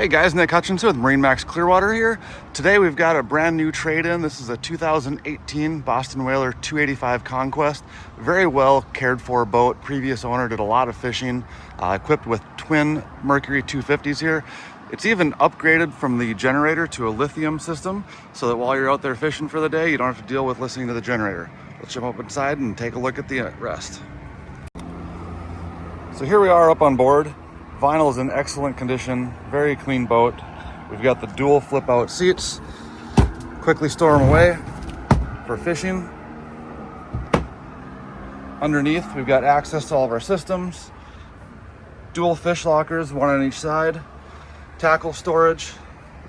Hey guys, Nick Hutchinson with MarineMax Clearwater here. Today we've got a brand new trade-in. This is a 2018 Boston Whaler 285 Conquest. Very well cared for boat. Previous owner did a lot of fishing, equipped with twin Mercury 250s here. It's even upgraded from the generator to a lithium system so that while you're out there fishing for the day, you don't have to deal with listening to the generator. Let's jump up inside and take a look at the rest. So here we are up on board. Vinyl is in excellent condition, very clean boat. We've got the dual flip out seats. Quickly store them away for fishing. Underneath, we've got access to all of our systems. Dual fish lockers, one on each side. Tackle storage,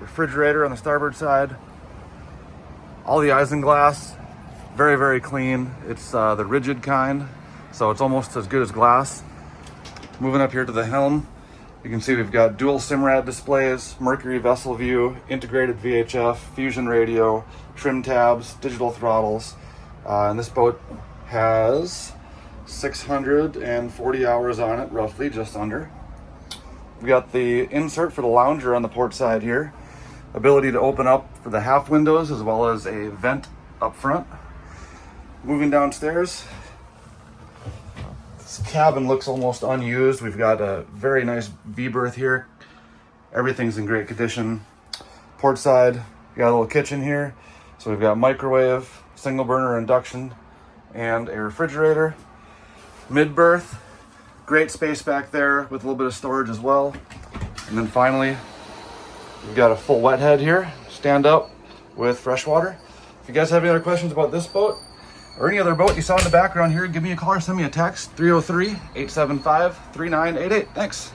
refrigerator on the starboard side. All the isinglass, very, very clean. It's the rigid kind, so it's almost as good as glass. Moving up here to the helm, you can see we've got dual SIMRAD displays, Mercury vessel view, integrated VHF, fusion radio, trim tabs, digital throttles. And this boat has 640 hours on it, roughly, just under. We've got the insert for the lounger on the port side here. Ability to open up for the half windows as well as a vent up front. Moving downstairs, this cabin looks almost unused. We've got a very nice V-berth here. Everything's in great condition. Port side, we got a little kitchen here. So we've got microwave, single burner induction, and a refrigerator. Mid-berth, great space back there with a little bit of storage as well. And then finally, we've got a full wet head here, stand up with freshwater. If you guys have any other questions about this boat, or any other boat you saw in the background here, give me a call or send me a text, 303-875-3988. Thanks.